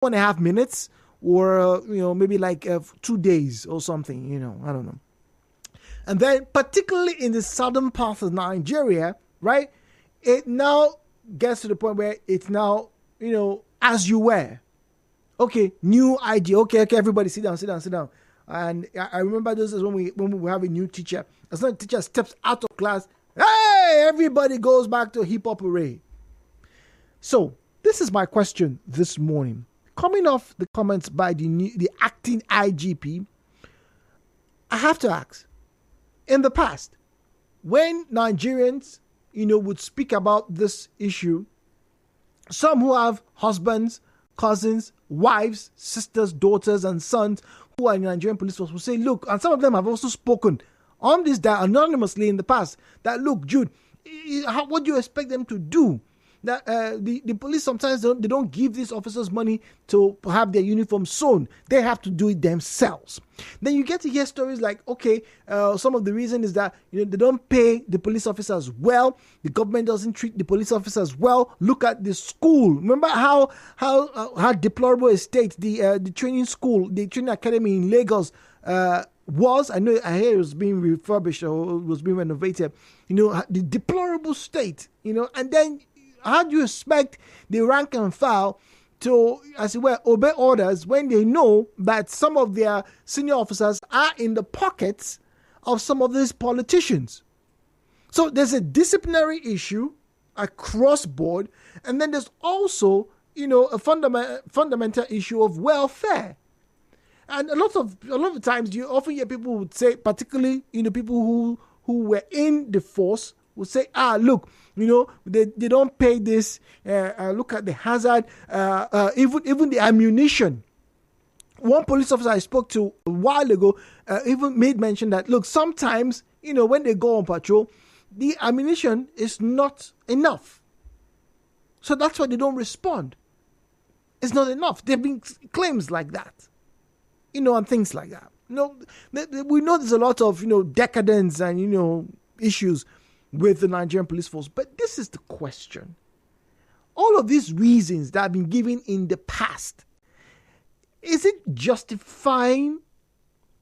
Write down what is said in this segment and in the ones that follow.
1.5 minutes, or maybe like 2 days or something. I don't know. And then, particularly in the southern part of Nigeria, right, it now gets to the point where it's now, as you were. Okay, new ID. Okay, everybody sit down. And I remember those days when we have a new teacher. As soon as the teacher steps out of class, hey, everybody goes back to hip hop array. So, this is my question this morning. Coming off the comments by the acting IGP, I have to ask, in the past, when Nigerians, would speak about this issue, some who have husbands, cousins, wives, sisters, daughters, and sons who are in the Nigerian police force will say, look, and some of them have also spoken on this anonymously in the past, that look, Jude, what do you expect them to do? That the police sometimes they don't give these officers money to have their uniform sewn. They have to do it themselves. Then you get to hear stories like, okay, some of the reason is that they don't pay the police officers well. The government doesn't treat the police officers well. Look at the school. Remember how deplorable a state the training school, the training academy in Lagos was. I hear it was being refurbished or it was being renovated. The deplorable state. And then, how do you expect the rank and file to, as it were, obey orders when they know that some of their senior officers are in the pockets of some of these politicians? So there's a disciplinary issue across board, and then there's also, a fundamental issue of welfare. And a lot of times you often hear people would say, particularly people who were in the force, will say, look, they don't pay this. Look at the hazard, even the ammunition. One police officer I spoke to a while ago even made mention that, look, sometimes, when they go on patrol, the ammunition is not enough. So that's why they don't respond. It's not enough. There have been claims like that, and things like that. We know there's a lot of, decadence and, issues with the Nigerian police force. But this is the question. All of these reasons that have been given in the past, is it justifying?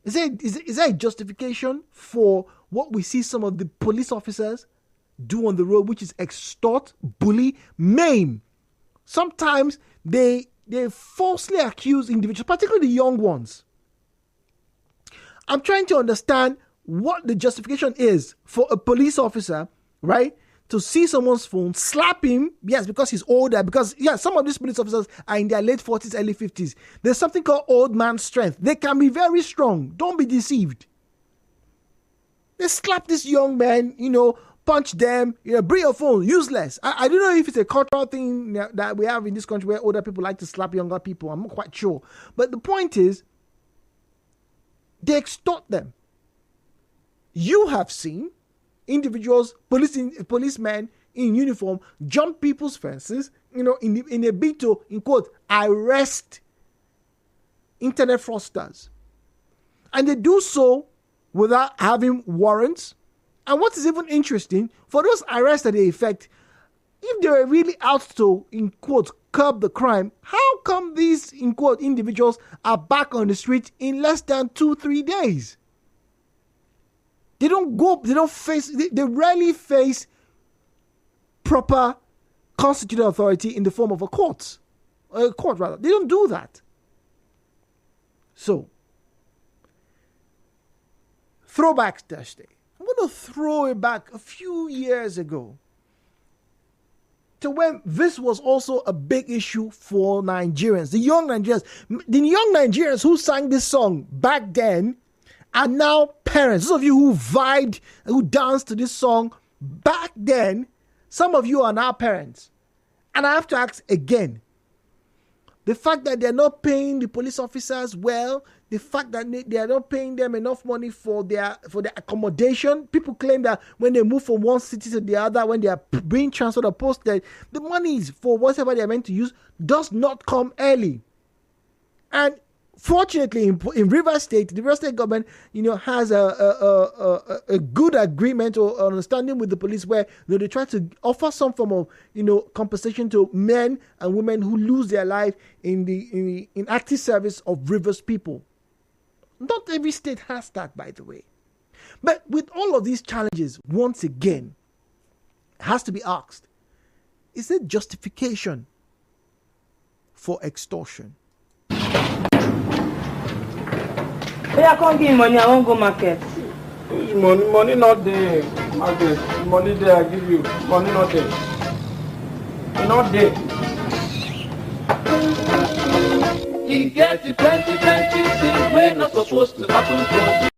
Is there a justification for what we see some of the police officers do on the road, which is extort, bully, maim? Sometimes they falsely accuse individuals, particularly the young ones. I'm trying to understand what the justification is for a police officer, right, to see someone's phone, slap him, yes, because he's older, because, some of these police officers are in their late 40s, early 50s. There's something called old man strength. They can be very strong. Don't be deceived. They slap this young man, punch them, bring your phone, useless. I don't know if it's a cultural thing that we have in this country where older people like to slap younger people. I'm not quite sure. But the point is, they extort them. You have seen individuals, policemen in uniform, jump people's fences, in a bid to, in quote, arrest internet fraudsters. And they do so without having warrants. And what is even interesting, for those arrests that they effect, if they were really out to, in quote, curb the crime, how come these, in quote, individuals are back on the street in less than 2-3 days? They rarely face proper constituted authority in the form of a court. They don't do that. So, Throwback Thursday. I'm going to throw it back a few years ago to when this was also a big issue for Nigerians. The young Nigerians who sang this song back then are now parents. Those of you who vibed, who danced to this song back then, some of you are now parents. And I have to ask again, the fact that they're not paying the police officers well, the fact that they are not paying them enough money for their accommodation. People claim that when they move from one city to the other, when they are being transferred or posted, the money for whatever they are meant to use does not come early. And fortunately, in Rivers State, the Rivers State government, has a good agreement or understanding with the police where they try to offer some form of compensation to men and women who lose their life in active service of Rivers people. Not every state has that, by the way. But with all of these challenges, once again, it has to be asked: is there justification for extortion? I can't give money, I won't go market. Money not there, market. Money there, I give you. Money not there. Not there. You get the 20 things we're not supposed to happen for you.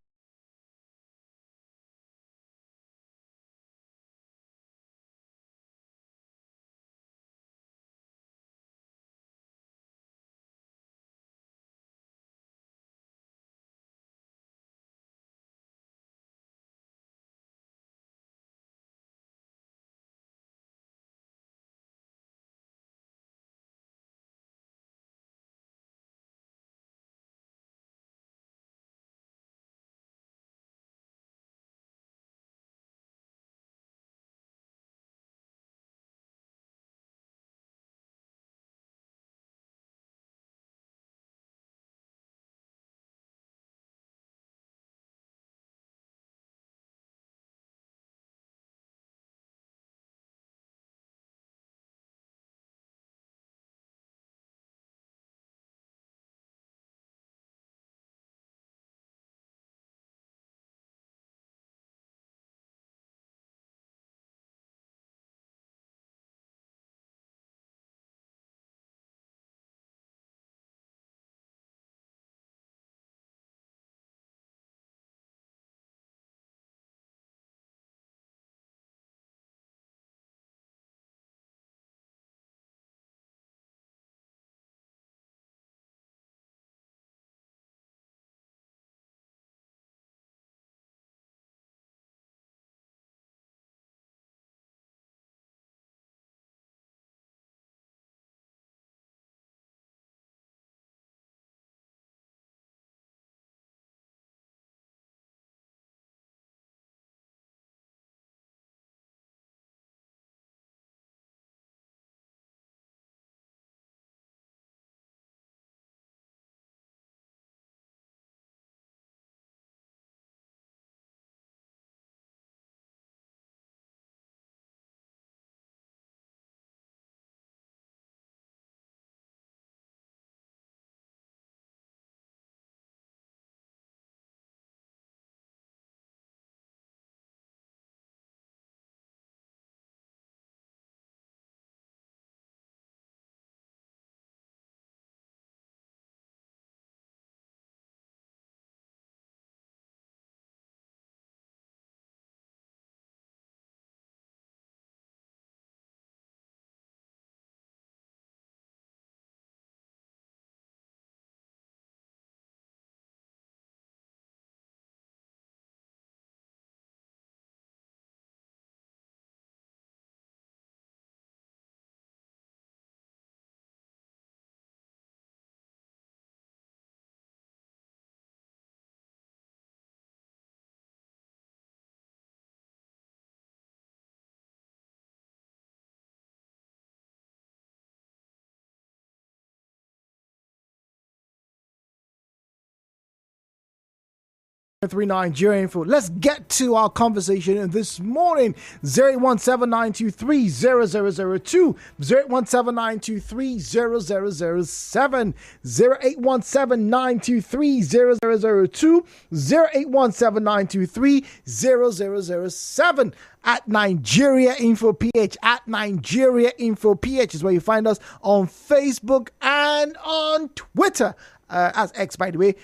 Three Nigeria info. Let's get to our conversation this morning. 08179230002, 08179230007, 08179230002, 08179230007. At Nigeria Info PH, at Nigeria Info PH is where you find us on Facebook and on Twitter, as X, by the way,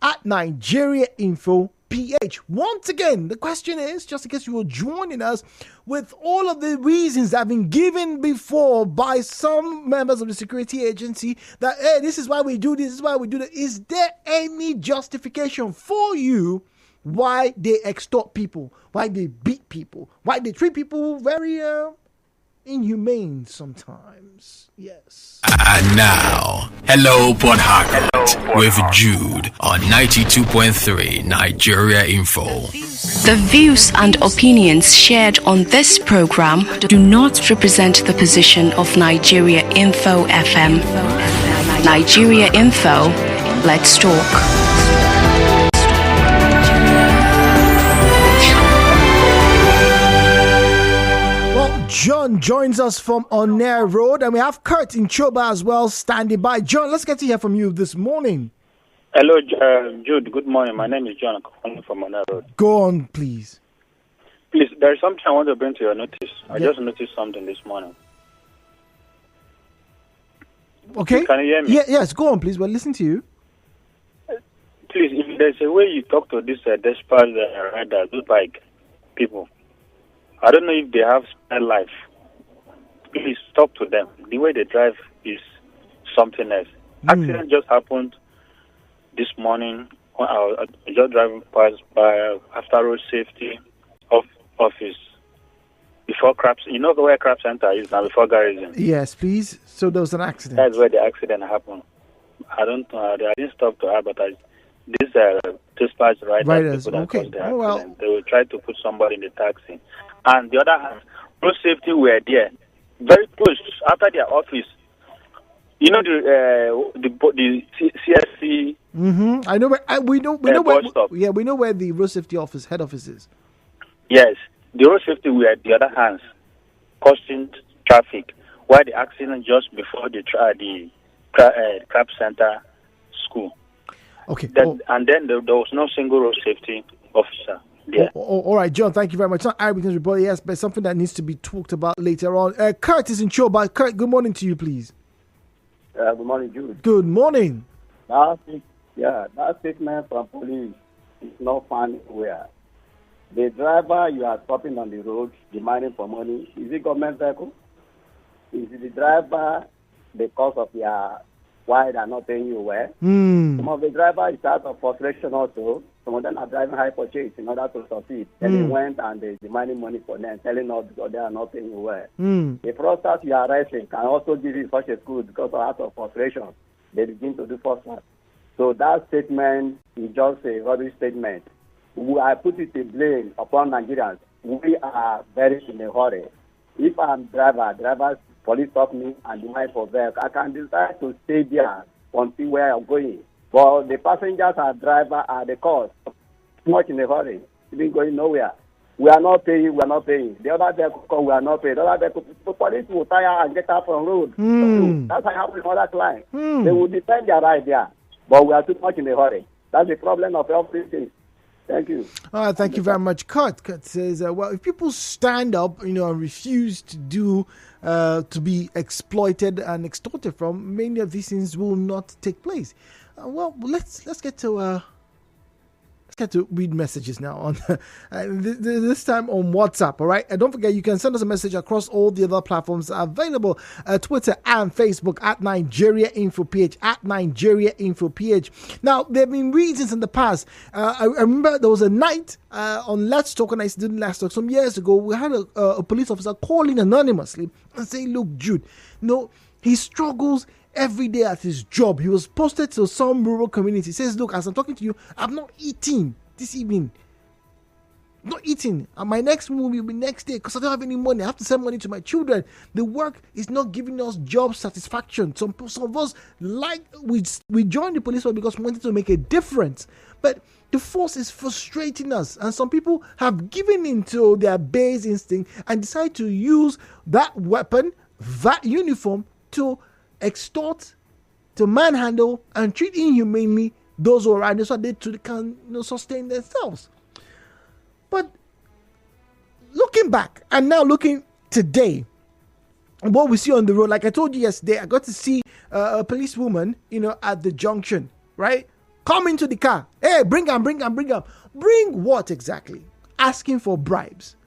at Nigeria Info PH. Once again, the question is, just in case you were joining us, with all of the reasons that have been given before by some members of the security agency that, hey, this is why we do this is why we do that, is there any justification for you why they extort people, why they beat people, why they treat people very inhumane sometimes? Yes. And now, hello, Port Harcourt. Connect with Jude on 92.3 Nigeria Info. The views and opinions shared on this program do not represent the position of Nigeria Info FM. Nigeria Info, let's talk. John joins us from Onair Road, and we have Kurt in Choba as well standing by. John, let's get to hear from you this morning. Hello, Jude. Good morning. My name is John. I'm calling from Onair Road. Go on, please. Please, there is something I want to bring to your notice. I just noticed something this morning. Okay. Can you hear me? Yes, go on, please. We'll listen to you. Please, if there's a way you talk to this desperate riders, those bike people, I don't know if they have spare life. Please talk to them. The way they drive is something else. Accident just happened this morning. I was just driving past by after road safety office before Craps. You know where Crab Center is now, before Garrison. Yes, please. So there was an accident. That's where the accident happened. I don't know. I didn't stop to advertise. These dispatch riders. Okay. They will try to put somebody in the taxi. And the other hand, road safety were there, very close after their office. You know the CSC. I know where we know where. Yeah, we know where the road safety head office is. Yes, the road safety were at the other hands, causing traffic. While the accident just before the Crab Center school. Okay. And then there was no single road safety officer. Yeah. All right, John, thank you very much. Not Arabic report, yes, but something that needs to be talked about later on. Kurt is in Choba. Kurt, good morning to you, please. Good morning, Jude. Good morning. That statement from police is not found anywhere. The driver you are stopping on the road, demanding for money, is it government vehicle? Is it the driver because of why they are not paying you well? Some of the drivers is out of frustration also. Some of them are driving high purchase in order to succeed. Then they went and they demanding money for them, telling us because they are not paying you well. The fraudsters you are arresting can also give you such a school because of out of frustration. They begin to do fraud. So that statement is just a rubbish statement. I put it in blame upon Nigerians. We are very in a hurry. If I'm drivers, police stop me and demand for vehicle, I can decide to stay there until where I'm going. But the passengers and driver are the cause. Too much in a hurry. Even going nowhere. We are not paying. The other vehicle, we are not paying. The other vehicle, the police will tire and get out from road. That's how happens in other clients. They will defend their right there. But we are too much in a hurry. That's the problem of everything. Thank you. Thank you very much. Kurt says, well, if people stand up, and refuse to do, to be exploited and extorted from, many of these things will not take place. Let's get to read messages now on this time on WhatsApp. All right, and don't forget you can send us a message across all the other platforms available: Twitter and Facebook at Nigeria Info PH Now there have been reasons in the past. I remember there was a night on Let's Talk, and I didn't Let's Talk some years ago. We had a police officer calling anonymously and saying, "Look, Jude, he struggles every day at his job." He was posted to some rural community. He says, "Look, as I'm talking to you, I'm not eating this evening. Not eating. And my next move will be next day because I don't have any money. I have to send money to my children. The work is not giving us job satisfaction." Some of us we joined the police force because we wanted to make a difference. But the force is frustrating us. And some people have given into their base instinct and decide to use that weapon, that uniform, to extort, to manhandle, and treat inhumanely those who are around them so they too can sustain themselves. But looking back and now looking today, what we see on the road, like I told you yesterday, I got to see a policewoman, at the junction, right? Come into the car. Hey, bring them. Bring what exactly? Asking for bribes.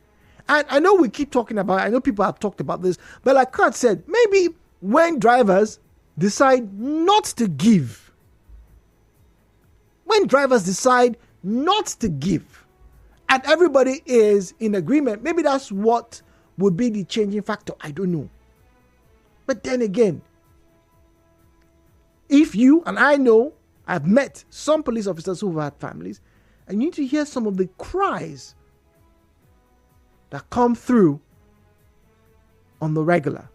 And I know we keep talking about it. I know people have talked about this, but like Kurt said, maybe when drivers decide not to give, and everybody is in agreement, maybe that's what would be the changing factor. I don't know. But then again, if you and I know I've met some police officers who've had families, and you need to hear some of the cries that come through on the regular.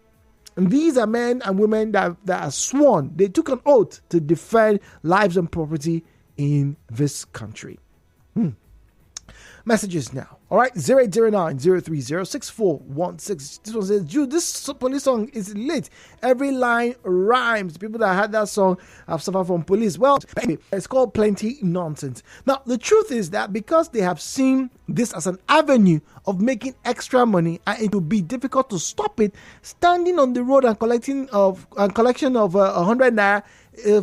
And these are men and women that are sworn. They took an oath to defend lives and property in this country. Messages now. All right, 0809-030-6416. This one says, Jude, this police song is lit. Every line rhymes. People that had that song have suffered from police. Well, it's called Plenty Nonsense. Now, the truth is that because they have seen this as an avenue of making extra money, and it will be difficult to stop it, standing on the road and collection of 100 naira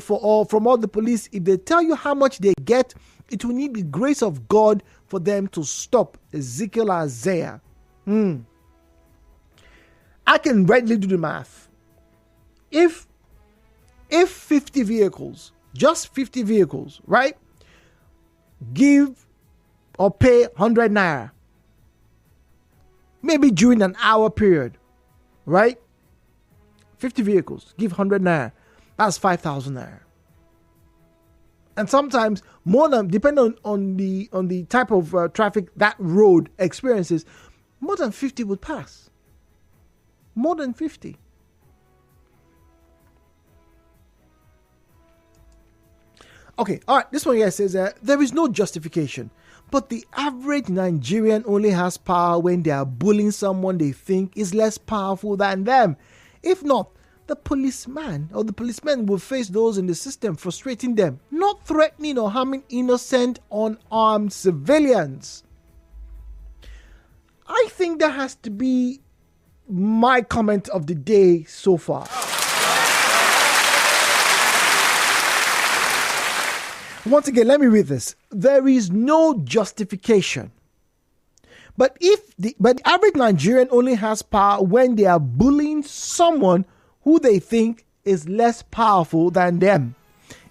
from all the police, if they tell you how much they get, it will need the grace of God for them to stop. Ezekiel Isaiah. I can readily do the math. If 50 vehicles, just 50 vehicles, right, give or pay 100 naira, maybe during an hour period, right? 50 vehicles, give 100 naira. That's 5,000 naira. And sometimes more than, depending on the type of traffic that road experiences, more than 50 would pass. More than 50. Okay, all right. This one here says there is no justification, but the average Nigerian only has power when they are bullying someone they think is less powerful than them. If not, the policeman or the policemen will face those in the system frustrating them, not threatening or harming innocent, unarmed civilians. I think that has to be my comment of the day so far. Once again, let me read this. There is no justification. But the average Nigerian only has power when they are bullying someone who they think is less powerful than them.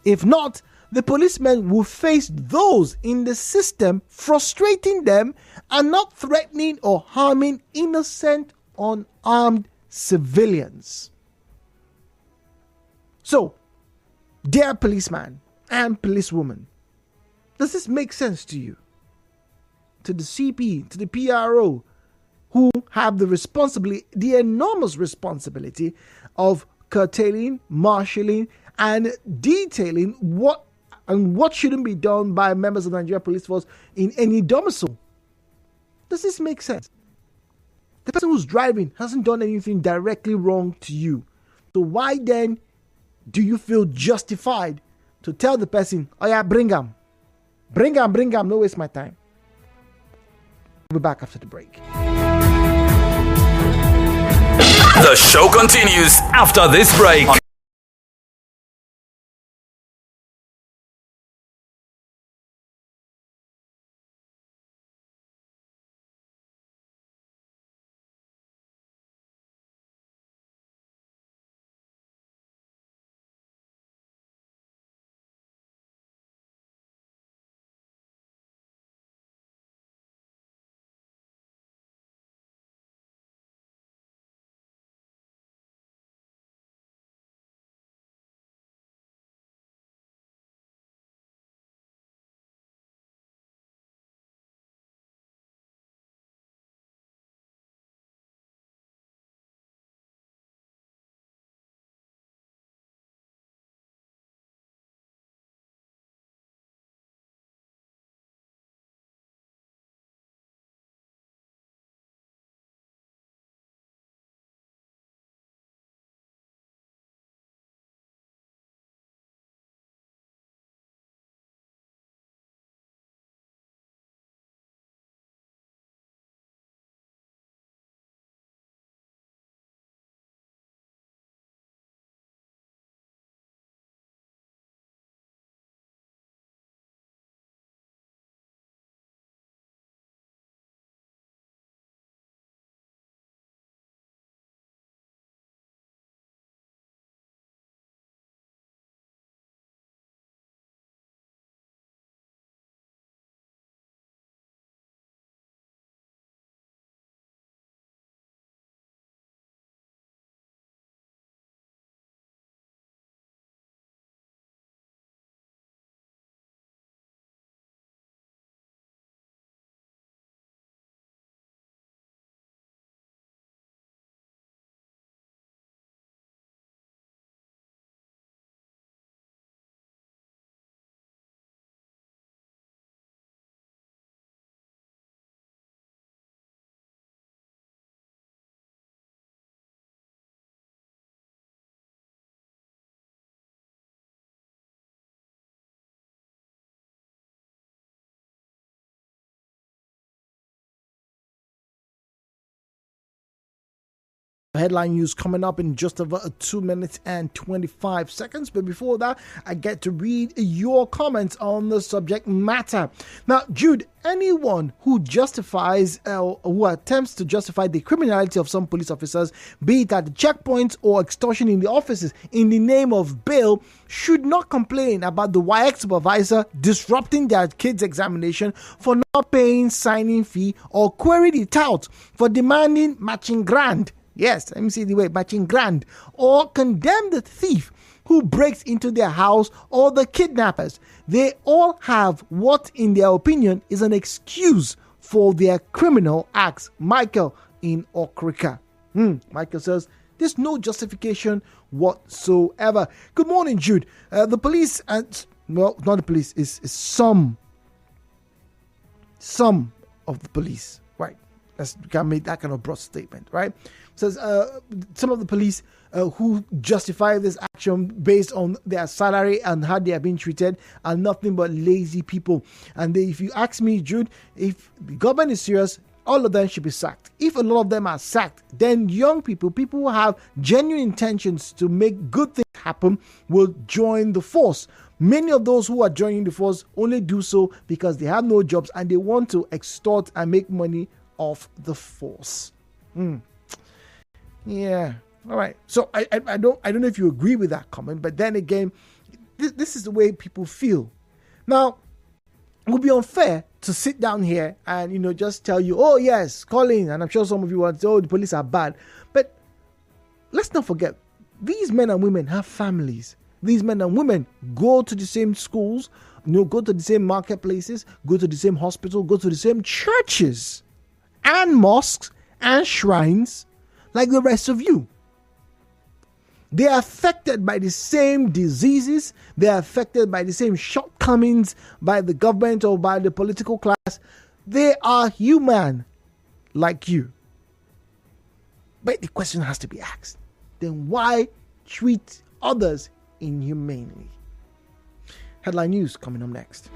If not, the policemen will face those in the system frustrating them and not threatening or harming innocent, unarmed civilians. So, dear policeman and policewoman, does this make sense to you? To the CP, to the PRO, who have the enormous responsibility of curtailing, marshalling, and detailing what shouldn't be done by members of the Nigeria Police Force in any domicile. Does this make sense? The person who's driving hasn't done anything directly wrong to you. So why then do you feel justified to tell the person, oh yeah, bring him. Bring him, don't waste my time. We'll be back after the break. The show continues after this break. Headline news coming up in just over 2 minutes and 25 seconds. But before that, I get to read your comments on the subject matter. Now, Jude, anyone who justifies who attempts to justify the criminality of some police officers, be it at the checkpoints or extortion in the offices in the name of bail, should not complain about the WAEC supervisor disrupting their kids' examination for not paying signing fee, or query the tout for demanding matching grant. Yes, let me see the way, matching grand, or condemn the thief who breaks into their house or the kidnappers. They all have what, in their opinion, is an excuse for their criminal acts. Michael in Okrika. Michael says, there's no justification whatsoever. Good morning, Jude. The police, well, not the police, is some of the police, right? We can make that kind of broad statement, right? Says some of the police who justify this action based on their salary and how they are being treated are nothing but lazy people. And if you ask me, Jude, if the government is serious, all of them should be sacked. If a lot of them are sacked, then young people who have genuine intentions to make good things happen, will join the force. Many of those who are joining the force only do so because they have no jobs and they want to extort and make money off the force. Yeah. All right. So I don't know if you agree with that comment, but then again, this is the way people feel. Now, it would be unfair to sit down here and just tell you, oh yes, Colin, and I'm sure some of you want to say, oh, the police are bad. But let's not forget, these men and women have families. These men and women go to the same schools, go to the same marketplaces, go to the same hospital, go to the same churches and mosques and shrines like the rest of you. They are affected by the same diseases. They are affected by the same shortcomings by the government or by the political class. They are human like you. But the question has to be asked, then why treat others inhumanely? Headline news coming up next.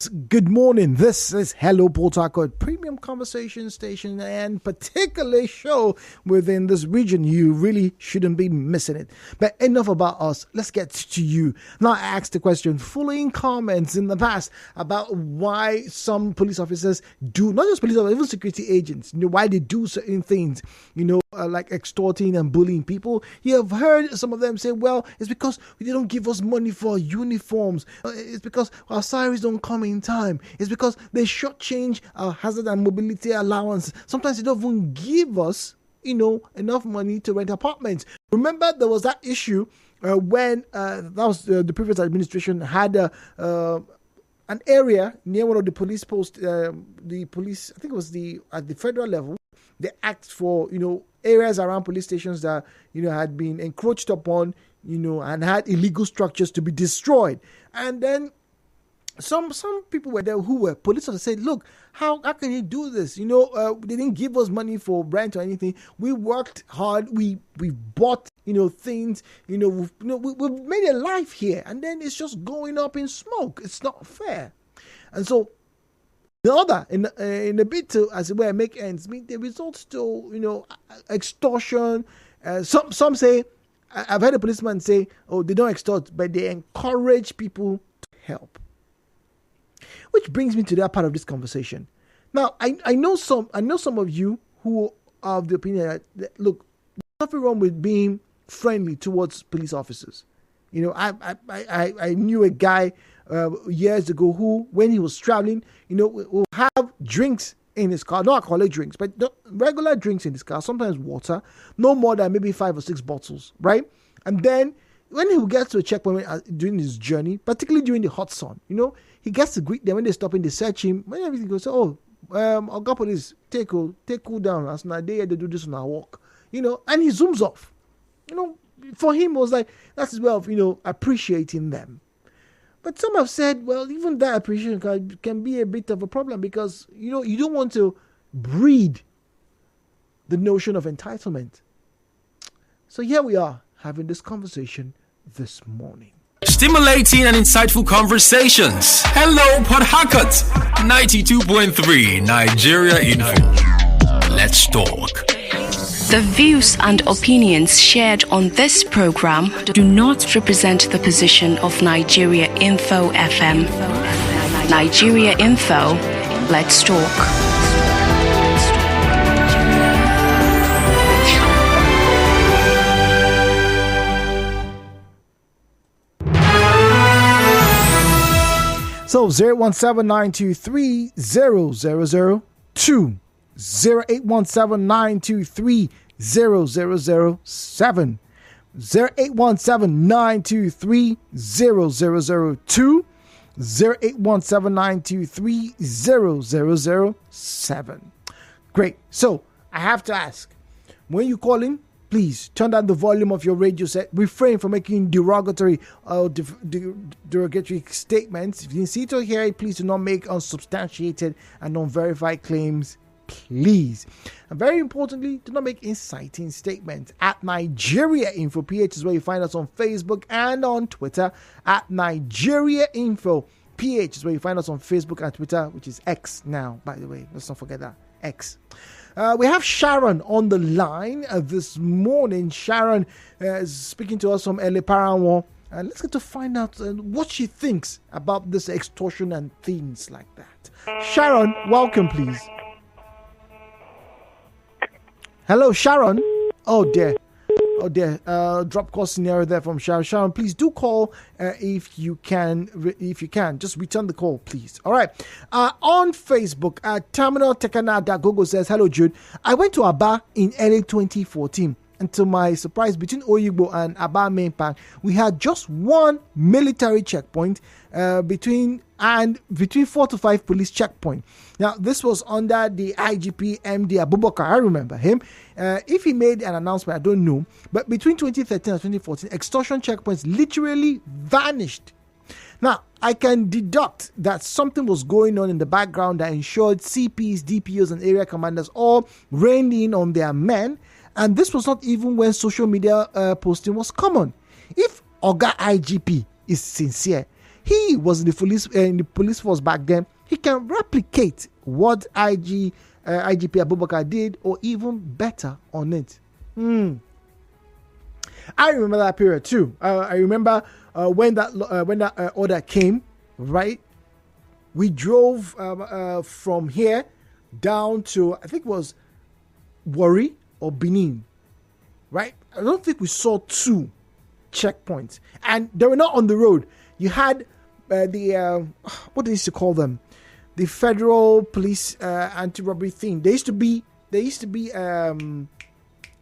Good morning. This is Hello Port Harcourt, premium conversation station and particularly show within this region. You really shouldn't be missing it. But enough about us. Let's get to you. Now, I asked the question following comments in the past about why some police officers do, not just police officers, even security agents, why they do certain things, like extorting and bullying people. You have heard some of them say, well, it's because they don't give us money for uniforms. It's because our salaries don't come in time. It's because they shortchange our hazard and mobility allowance. Sometimes they don't even give us, enough money to rent apartments. Remember, there was that issue when that was the previous administration had an area near one of the police posts. The police, I think it was at the federal level, they asked for areas around police stations that had been encroached upon, and had illegal structures to be destroyed. And then some people were there who were police officers said, look, how can you do this? They didn't give us money for rent or anything. We worked hard. We bought things. We've made a life here, and then it's just going up in smoke. It's not fair. And so the other, in a bit to, as it were, make ends meet, the results to extortion. Some say, I've heard a policeman say, oh, they don't extort, but they encourage people to help. Which brings me to that part of this conversation. Now, I know some of you who are of the opinion that look, there's nothing wrong with being friendly towards police officers. I knew a guy years ago who, when he was traveling, will have drinks in his car, not alcoholic drinks, but regular drinks in his car, sometimes water, no more than maybe 5 or 6 bottles, right? And then when he gets to a checkpoint during his journey, particularly during the hot sun, he gets to greet them when they stop and they search him. When everything goes, Oga Police, take cool down. As na day they do this on our walk, and he zooms off. For him, it was like that's his way of appreciating them. But some have said, well, even that appreciation can be a bit of a problem because you don't want to breed the notion of entitlement. So here we are having this conversation this morning. Stimulating and insightful conversations. Hello, Port Harcourt. 92.3 Nigeria Info. Let's talk. The views and opinions shared on this program do not represent the position of Nigeria Info FM. Nigeria Info, let's talk. So 017-923-0002, 08179230007, 08179230002, 08179230007. Great. So I have to ask, when you call in, please turn down the volume of your radio set. Refrain from making derogatory statements. If you see it or hear it, please do not make unsubstantiated and unverified claims, please. And very importantly, do not make inciting statements. At Nigeria Info PH is where you find us on Facebook and on Twitter. At Nigeria Info PH is where you find us on Facebook and Twitter, which is X now, by the way. Let's not forget that. X. We have Sharon on the line this morning. Sharon is speaking to us from Eleparanwo. And let's get to find out what she thinks about this extortion and things like that. Sharon, welcome, please. Hello, Sharon. Oh, dear. Drop call scenario there from Sharon. Sharon, please do call if you can. Just return the call, please. All right. On Facebook, Terminal Tekana Dagogo says, hello, Jude. I went to Aba in early 2014. And to my surprise, between Oyigbo and Aba Main Park, we had just one military checkpoint between 4 to 5 police checkpoints. Now, this was under the IGP MD Abubakar. I remember him. If he made an announcement, I don't know. But between 2013 and 2014, extortion checkpoints literally vanished. Now, I can deduct that something was going on in the background that ensured CPs, DPOs, and area commanders all reined in on their men. And this was not even when social media posting was common. If Oga IGP is sincere, he was in the police force back then, he can replicate what IGP Abubakar did, or even better on it. I remember that period too. I remember when that order came, right? We drove from here down to, I think it was Warri or Benin, right? I don't think we saw 2 checkpoints, and they were not on the road. You had the what they used to call them, the Federal Police anti-robbery thing. They used to be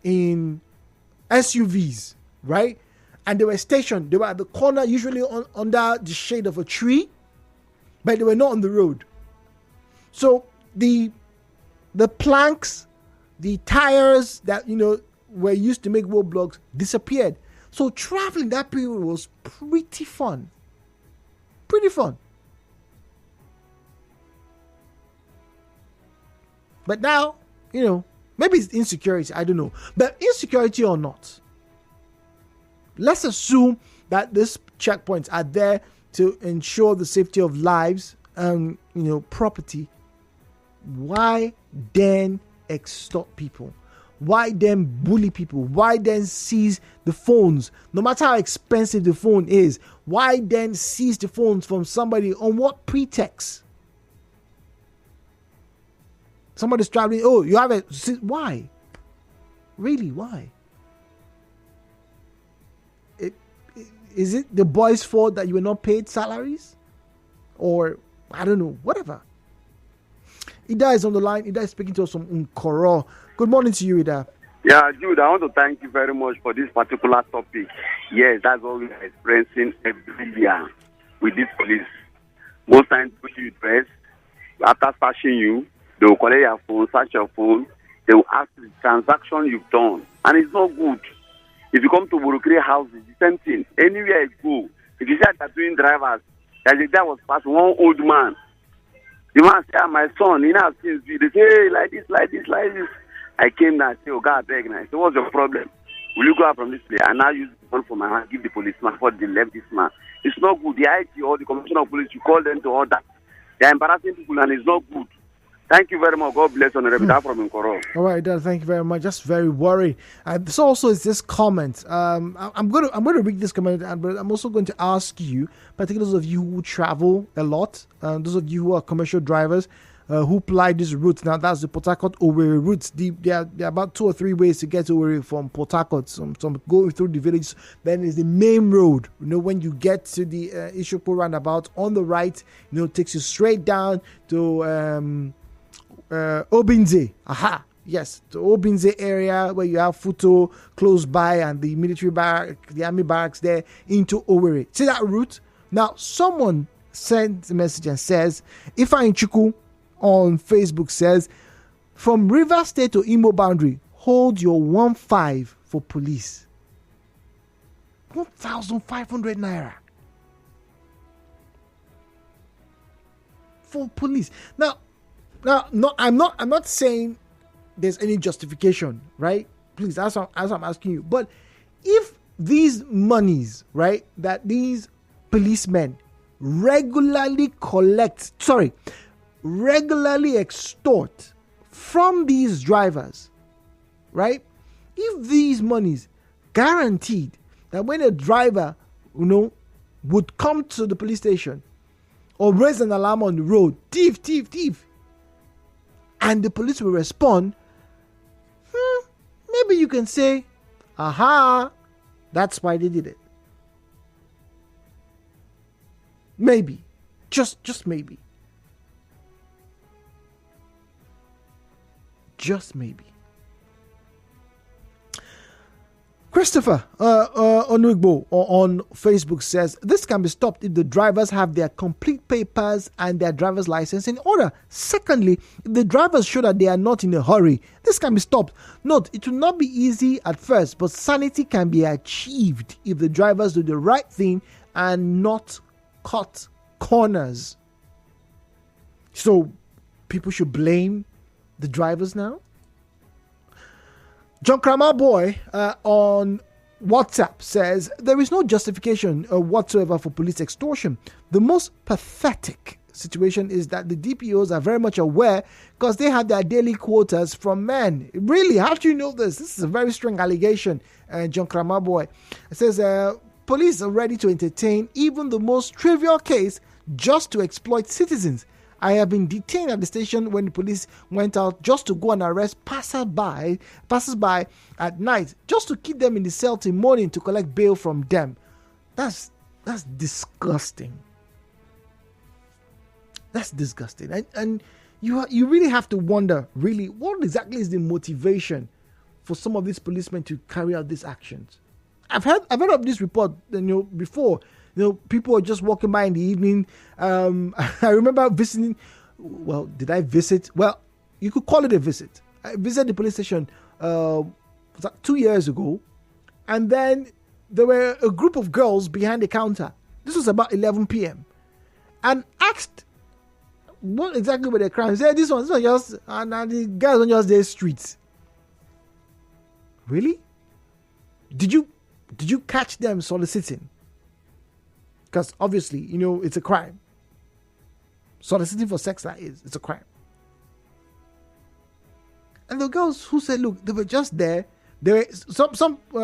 in SUVs, right? And they were stationed. They were at the corner, usually under the shade of a tree, but they were not on the road. So the planks, the tires that were used to make roadblocks disappeared. So traveling that period was pretty fun. But now, maybe it's insecurity, I don't know. But insecurity or not, let's assume that these checkpoints are there to ensure the safety of lives and property. Why then extort people? Why then bully people? Why then seize the phones? No matter how expensive the phone is, why then seize the phones from somebody? On what pretext? Somebody's traveling. Oh, you have it. Why? Really, why? Is it the boys' fault that you were not paid salaries? Or, I don't know, whatever. Ida is on the line. Ida is speaking to us from Nkoro. Good morning to you, Ida. Yeah, Jude, I want to thank you very much for this particular topic. Yes, that's what we are experiencing every year with this police. Most times, when you dress, after searching you, they will collect your phone, search your phone. They will ask the transaction you've done. And it's not good. If you come to Burukiri house, it's the same thing. Anywhere you go, if you say that doing drivers, that the guy was passing, one old man. The man said, my son, I've seen you. They say, hey, like this. I came there and said, oh, God, beg now. So what's your problem? Will you go out from this place? And now use the phone for my hand, give the policeman for they left this man. It's not good. The IT or the commissioner of police, you call them to order. They're embarrassing people and it's not good. Thank you very much. God bless you. From Nkoro. All right, Dad. Thank you very much. Just very worried. So also is this comment. I'm going to read this comment, but I'm also going to ask you, particularly those of you who travel a lot, those of you who are commercial drivers, who ply these routes. Now that's the Port Harcourt Owerri routes. There are about 2 or 3 ways to get to Owerri from Port Harcourt. Some going through the village. Then is the main road. When you get to the Ishopo roundabout on the right, takes you straight down to Obinze. Aha, yes, the Obinze area where you have Futo close by and the military barrack, the army barracks there into Owerri. See that route? Now, someone sent a message and says, Ifeanyi Chukwu on Facebook says, from River State to Imo boundary, hold your 1,500 for police. 1,500 naira for police. Now, I'm not saying there's any justification, right? Please, as I'm asking you. But if these monies, right, that these policemen regularly extort from these drivers, right? If these monies guaranteed that when a driver, would come to the police station or raise an alarm on the road, thief, and the police will respond, maybe you can say, aha, that's why they did it. Maybe. Just maybe. Just maybe. Christopher Onugbo on Facebook says, this can be stopped if the drivers have their complete papers and their driver's license in order. Secondly, if the drivers show that they are not in a hurry, this can be stopped. Note, it will not be easy at first, but sanity can be achieved if the drivers do the right thing and not cut corners. So, people should blame the drivers now? John Kramer Boy on WhatsApp says there is no justification whatsoever for police extortion. The most pathetic situation is that the DPOs are very much aware because they have their daily quotas from men. Really? How do you know this? This is a very strong allegation, John Kramaboy. It says police are ready to entertain even the most trivial case just to exploit citizens. I have been detained at the station when the police went out just to go and arrest passers-by at night, just to keep them in the cell till morning to collect bail from them. That's disgusting. That's disgusting. And you really have to wonder, really, what exactly is the motivation for some of these policemen to carry out these actions? I've heard of this report, before. People are just walking by in the evening. I remember visiting. Well, did I visit? Well, you could call it a visit. I visited the police station 2 years ago, and then there were a group of girls behind the counter. This was about 11 p.m. and asked what exactly were the crimes. Said this one just, and the guys on just their streets. Really? Did you catch them soliciting? Because obviously, it's a crime. Soliciting for sex, it's a crime. And the girls who said, look, they were just there. They were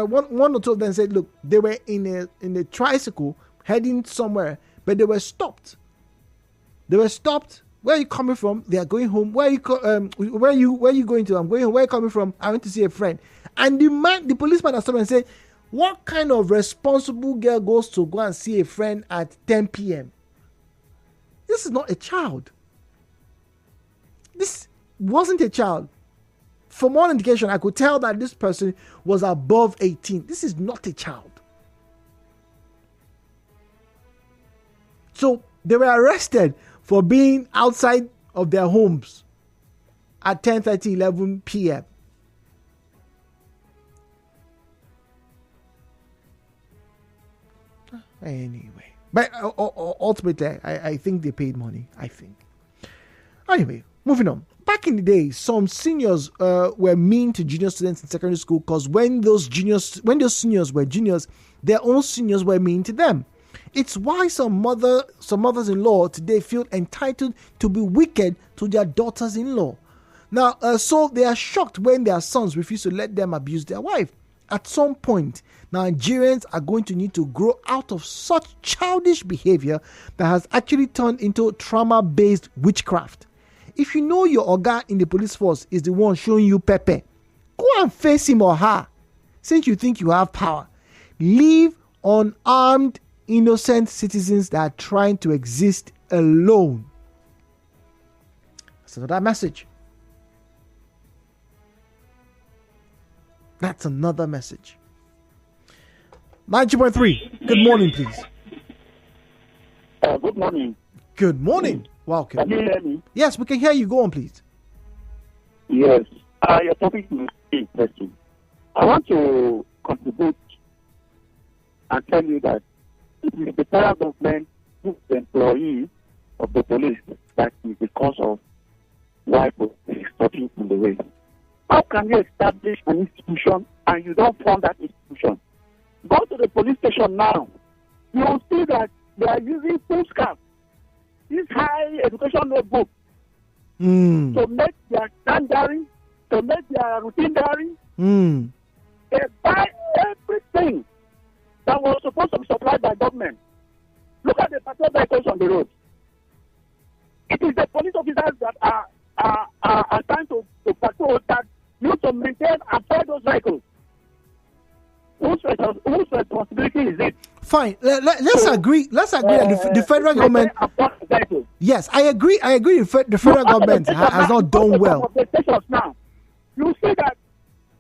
one or two of them said, look, they were in a tricycle heading somewhere, but they were stopped. Where are you coming from? They are going home. Where are you going to? I'm going home. Where are you coming from? I went to see a friend. And the policeman has stopped and said, what kind of responsible girl goes to go and see a friend at 10 p.m.? This is not a child. This wasn't a child. For more indication, I could tell that this person was above 18. This is not a child. So they were arrested for being outside of their homes at 10:30, 11 p.m. Anyway, but ultimately, I think they paid money. I think. Anyway, moving on. Back in the day, some seniors were mean to junior students in secondary school because when those seniors were juniors, their own seniors were mean to them. It's why some mothers-in-law today feel entitled to be wicked to their daughters-in-law. Now, so they are shocked when their sons refuse to let them abuse their wife. At some point, Nigerians are going to need to grow out of such childish behavior that has actually turned into trauma-based witchcraft. If you know your oga in the police force is the one showing you pepper, go and face him or her. Since you think you have power, leave unarmed, innocent citizens that are trying to exist alone. That's another message. That's another message. 90.3. Good morning, please. Good morning. Good morning. Welcome. Can you hear me? Yes, we can hear you. Go on, please. Yes. Your topic is interesting. I want to contribute and tell you that it is the federal government who is the employee of the police that is the cause of why police is stopping in the way. How can you establish an institution and you don't fund that institution? Go to the police station now. You will see that they are using foolscap, this high education notebook, to make their stand diary, to make their routine diary. They buy everything that was supposed to be supplied by government. Look at the patrol vehicles on the road. It is the police officers that are assigned to patrol that need to maintain and fire those vehicles. Whose responsibility is it? Fine. Let's agree. Let's agree that the federal government. Yes, I agree. The federal government has not done well. Now, you see that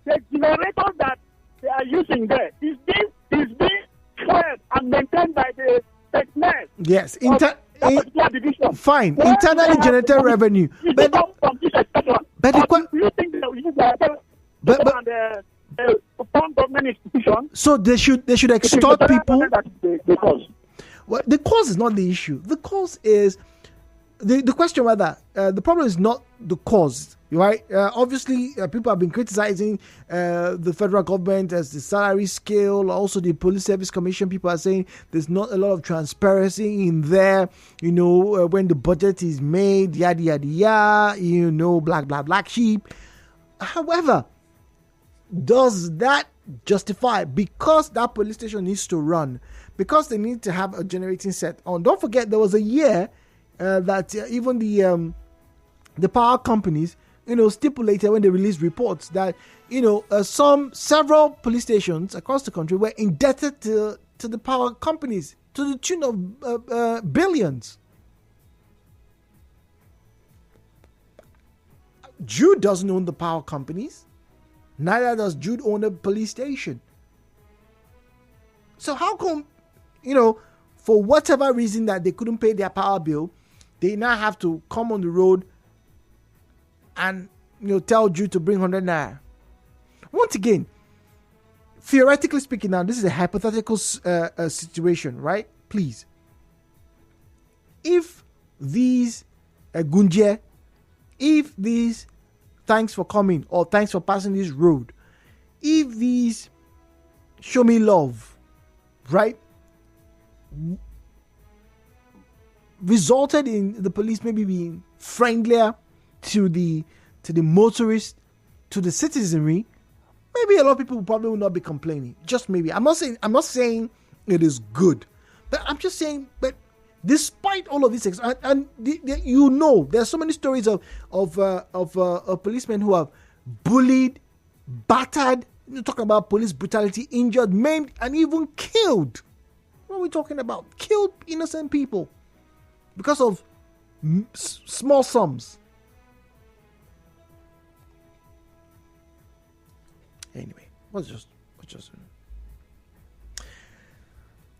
the generator that they are using there is being fueled and maintained by the technicians. Yes, fine. Internally generated revenue, but government institution. So they should extort people. Well, the cause is not the issue. The cause is the question rather, the problem is not the cause, right? Obviously, people have been criticizing the federal government as the salary scale. Also, the Police Service Commission, people are saying there's not a lot of transparency in there. When the budget is made, yada yada yada. Black sheep. However, does that justify, because that police station needs to run, because they need to have a generating set on? Don't forget, there was a year that even the power companies, stipulated when they released reports that several police stations across the country were indebted to the power companies to the tune of billions. Jude doesn't own the power companies. Neither does Jude own a police station. So how come, for whatever reason that they couldn't pay their power bill, they now have to come on the road and tell Jude to bring 100 naira? Once again, theoretically speaking, now this is a hypothetical situation, right? Please, if these gunje, if these thanks for coming or thanks for passing this road, if these show me love, right, resulted in the police maybe being friendlier to the motorists, to the citizenry, maybe a lot of people probably will not be complaining. Just maybe. I'm not saying it is good, but I'm just saying, but despite all of these things, and there's so many stories of policemen who have bullied, battered, talking about police brutality, injured, maimed, and even killed. What are we talking about? Killed innocent people because of small sums. Anyway, what's just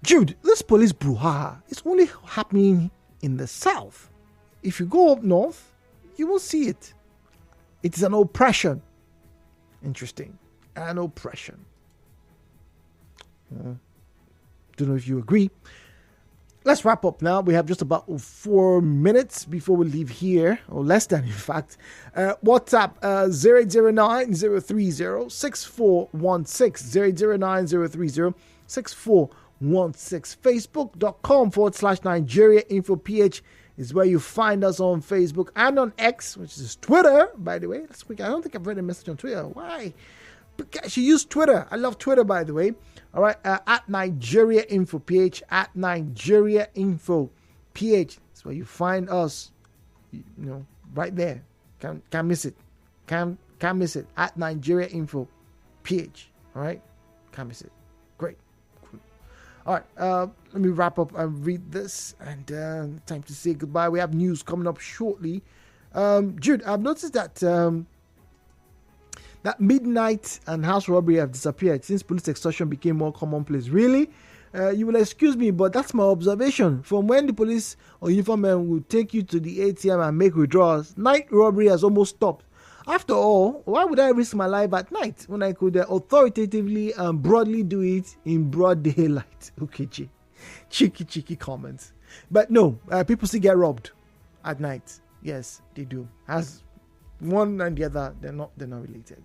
Jude, this police brouhaha is only happening in the south. If you go up north, you will see it. It is an oppression. Interesting. An oppression. Don't know if you agree. Let's wrap up now. We have just about 4 minutes before we leave here, or less than, in fact. WhatsApp 009-030-6416, 009-030-6416. Facebook.com/Nigeria Info PH is where you find us on Facebook and on X, which is Twitter, by the way. That's quick. I don't think I've read a message on Twitter. Why? Because she used Twitter. I love Twitter, by the way. All right, at Nigeria Info PH, at Nigeria Info PH. That's where you find us. Right there. Can't miss it. Can't miss it. At Nigeria Info PH. All right, can't miss it. Great. All right, let me wrap up and read this, and time to say goodbye. We have news coming up shortly. Jude, I've noticed that that midnight and house robbery have disappeared since police extortion became more commonplace. Really? You will excuse me, but that's my observation. From when the police or uniform men will take you to the ATM and make withdrawals, night robbery has almost stopped. After all, why would I risk my life at night when I could authoritatively and broadly do it in broad daylight? Okay, cheeky comments. But no, people still get robbed at night. Yes, they do. As one and the other, they're not related.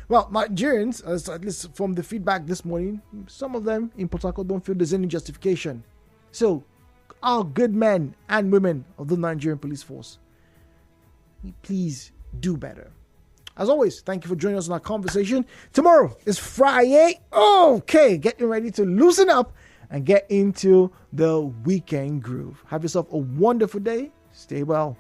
Well, Nigerians, at least from the feedback this morning, some of them in Port Harcourt don't feel there's any justification. So, our good men and women of the Nigerian police force, please do better. As always, thank you for joining us in our conversation. Tomorrow is Friday. Okay, getting ready to loosen up and get into the weekend groove. Have yourself a wonderful day. Stay well.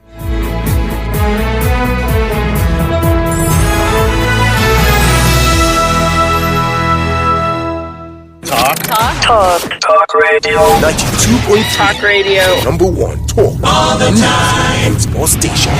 Talk radio. 92.3. Talk radio. #1 talk all the time. And sports station.